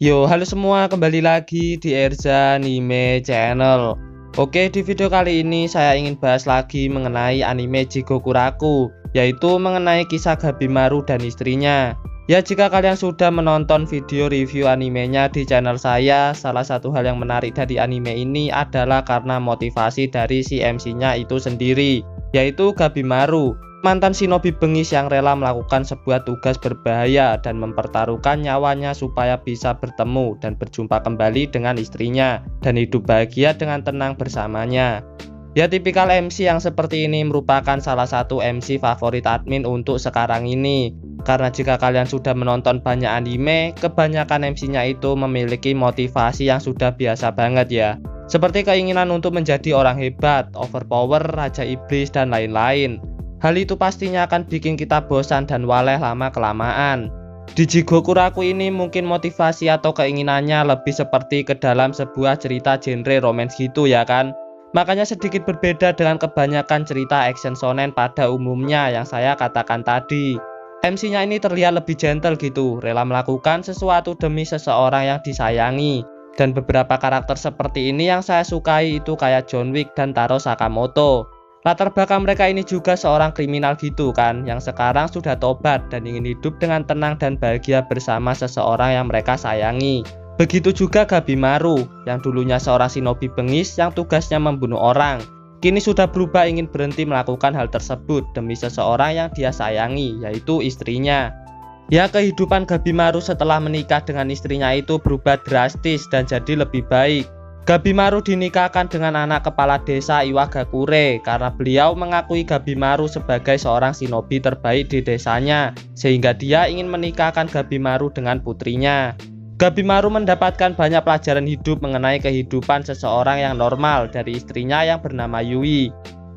Halo semua, kembali lagi di Erza Anime Channel. Oke, di video kali ini saya ingin bahas lagi mengenai anime Jigokuraku, yaitu mengenai kisah Gabimaru dan istrinya. Ya, jika kalian sudah menonton video review animenya di channel saya, salah satu hal yang menarik dari anime ini adalah karena motivasi dari si MC-nya itu sendiri, yaitu Gabimaru, mantan shinobi bengis yang rela melakukan sebuah tugas berbahaya dan mempertaruhkan nyawanya supaya bisa bertemu dan berjumpa kembali dengan istrinya dan hidup bahagia dengan tenang bersamanya. Ya, tipikal MC yang seperti ini merupakan salah satu MC favorit admin untuk sekarang ini. Karena jika kalian sudah menonton banyak anime, kebanyakan MC-nya itu memiliki motivasi yang sudah biasa banget ya. Seperti keinginan untuk menjadi orang hebat, overpower, raja iblis, dan lain-lain. Hal itu pastinya akan bikin kita bosan dan waleh lama-kelamaan. Di Jigokuraku ini mungkin motivasi atau keinginannya lebih seperti ke dalam sebuah cerita genre romance gitu ya kan. Makanya sedikit berbeda dengan kebanyakan cerita action shonen pada umumnya yang saya katakan tadi. MC-nya ini terlihat lebih gentle gitu, rela melakukan sesuatu demi seseorang yang disayangi. Dan beberapa karakter seperti ini yang saya sukai itu kayak John Wick dan Taro Sakamoto. Latar belakang mereka ini juga seorang kriminal gitu kan, yang sekarang sudah tobat dan ingin hidup dengan tenang dan bahagia bersama seseorang yang mereka sayangi. Begitu juga Gabimaru, yang dulunya seorang shinobi bengis yang tugasnya membunuh orang. Kini sudah berubah ingin berhenti melakukan hal tersebut demi seseorang yang dia sayangi, yaitu istrinya. Ya, kehidupan Gabimaru setelah menikah dengan istrinya itu berubah drastis dan jadi lebih baik. Gabimaru dinikahkan dengan anak kepala desa Iwagakure karena beliau mengakui Gabimaru sebagai seorang shinobi terbaik di desanya, sehingga dia ingin menikahkan Gabimaru dengan putrinya. Gabimaru mendapatkan banyak pelajaran hidup mengenai kehidupan seseorang yang normal dari istrinya yang bernama Yui.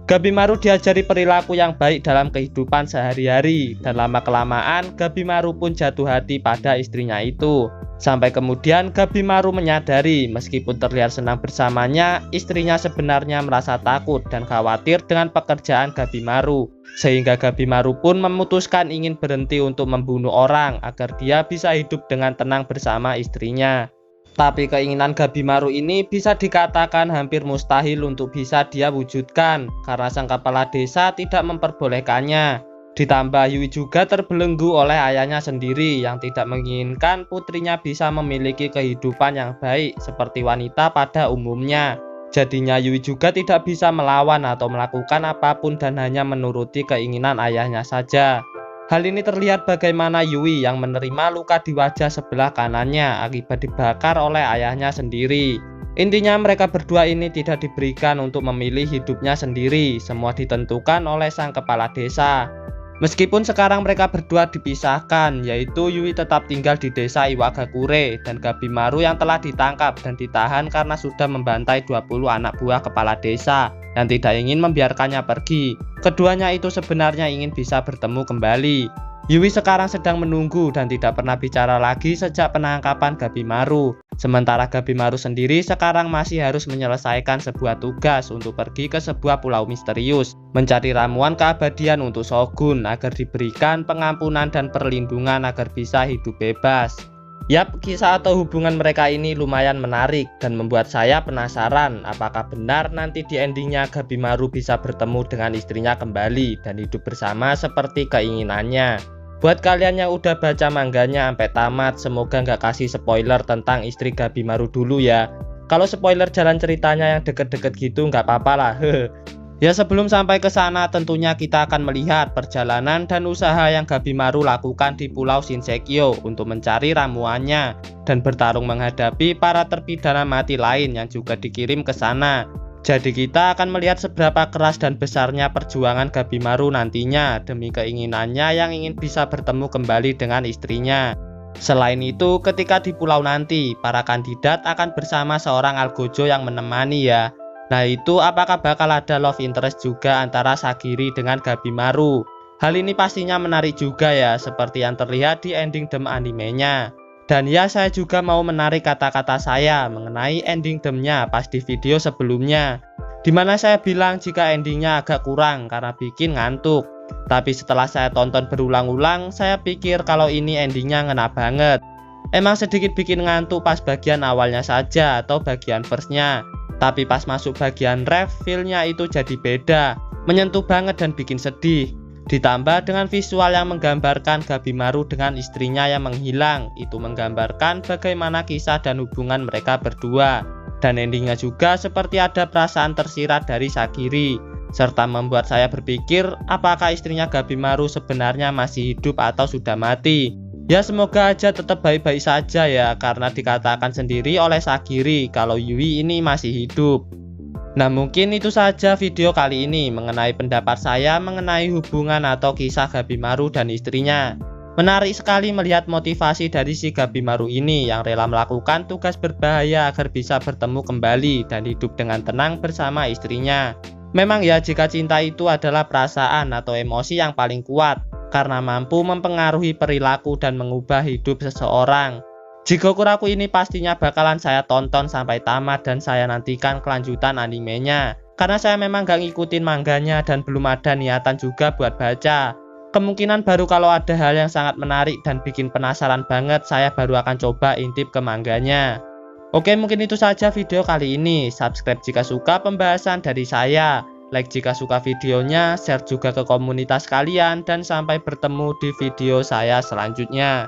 Gabimaru diajari perilaku yang baik dalam kehidupan sehari-hari, dan lama-kelamaan Gabimaru pun jatuh hati pada istrinya itu. Sampai kemudian Gabimaru menyadari meskipun terlihat senang bersamanya, istrinya sebenarnya merasa takut dan khawatir dengan pekerjaan Gabimaru. Sehingga Gabimaru pun memutuskan ingin berhenti untuk membunuh orang agar dia bisa hidup dengan tenang bersama istrinya. Tapi keinginan Gabimaru ini bisa dikatakan hampir mustahil untuk bisa dia wujudkan karena sang kepala desa tidak memperbolehkannya. Ditambah Yui juga terbelenggu oleh ayahnya sendiri yang tidak menginginkan putrinya bisa memiliki kehidupan yang baik seperti wanita pada umumnya. Jadinya Yui juga tidak bisa melawan atau melakukan apapun dan hanya menuruti keinginan ayahnya saja. Hal ini terlihat bagaimana Yui yang menerima luka di wajah sebelah kanannya akibat dibakar oleh ayahnya sendiri. Intinya mereka berdua ini tidak diberikan untuk memilih hidupnya sendiri, semua ditentukan oleh sang kepala desa. Meskipun sekarang mereka berdua dipisahkan, yaitu Yui tetap tinggal di desa Iwagakure dan Gabimaru yang telah ditangkap dan ditahan karena sudah membantai 20 anak buah kepala desa yang tidak ingin membiarkannya pergi. Keduanya itu sebenarnya ingin bisa bertemu kembali. Yui sekarang sedang menunggu dan tidak pernah bicara lagi sejak penangkapan Gabimaru. Sementara Gabimaru sendiri sekarang masih harus menyelesaikan sebuah tugas untuk pergi ke sebuah pulau misterius, mencari ramuan keabadian untuk Shogun agar diberikan pengampunan dan perlindungan agar bisa hidup bebas. Yap, kisah atau hubungan mereka ini lumayan menarik dan membuat saya penasaran apakah benar nanti di endingnya Gabimaru bisa bertemu dengan istrinya kembali dan hidup bersama seperti keinginannya. Buat kalian yang udah baca mangganya sampai tamat, semoga nggak kasih spoiler tentang istri Gabimaru dulu ya. Kalau spoiler jalan ceritanya yang deket-deket gitu nggak apa-apa lah. Ya, sebelum sampai ke sana tentunya kita akan melihat perjalanan dan usaha yang Gabimaru lakukan di Pulau Shinseikyo untuk mencari ramuannya dan bertarung menghadapi para terpidana mati lain yang juga dikirim ke sana. Jadi kita akan melihat seberapa keras dan besarnya perjuangan Gabimaru nantinya demi keinginannya yang ingin bisa bertemu kembali dengan istrinya. Selain itu, ketika di pulau nanti, para kandidat akan bersama seorang algojo yang menemani ya. Nah itu apakah bakal ada love interest juga antara Sagiri dengan Gabimaru? Hal ini pastinya menarik juga ya, seperti yang terlihat di ending dem animenya. Dan ya, saya juga mau menarik kata-kata saya mengenai ending demnya pas di video sebelumnya, dimana saya bilang jika endingnya agak kurang karena bikin ngantuk. Tapi setelah saya tonton berulang-ulang, saya pikir kalau ini endingnya ngena banget. Emang sedikit bikin ngantuk pas bagian awalnya saja atau bagian verse-nya. Tapi pas masuk bagian ref, feel-nya itu jadi beda, menyentuh banget dan bikin sedih. Ditambah dengan visual yang menggambarkan Gabimaru dengan istrinya yang menghilang, itu menggambarkan bagaimana kisah dan hubungan mereka berdua. Dan endingnya juga seperti ada perasaan tersirat dari Sagiri, serta membuat saya berpikir apakah istrinya Gabimaru sebenarnya masih hidup atau sudah mati. Ya semoga aja tetap baik-baik saja ya, karena dikatakan sendiri oleh Sagiri kalau Yui ini masih hidup. Nah mungkin itu saja video kali ini mengenai pendapat saya mengenai hubungan atau kisah Gabimaru dan istrinya. Menarik sekali melihat motivasi dari si Gabimaru ini yang rela melakukan tugas berbahaya agar bisa bertemu kembali dan hidup dengan tenang bersama istrinya. Memang ya, jika cinta itu adalah perasaan atau emosi yang paling kuat, karena mampu mempengaruhi perilaku dan mengubah hidup seseorang. Jigokuraku ini pastinya bakalan saya tonton sampai tamat dan saya nantikan kelanjutan animenya. Karena saya memang gak ngikutin mangganya dan belum ada niatan juga buat baca. Kemungkinan baru kalau ada hal yang sangat menarik dan bikin penasaran banget, saya baru akan coba intip ke mangganya. Oke, mungkin itu saja video kali ini. Subscribe jika suka pembahasan dari saya. Like jika suka videonya, share juga ke komunitas kalian, dan sampai bertemu di video saya selanjutnya.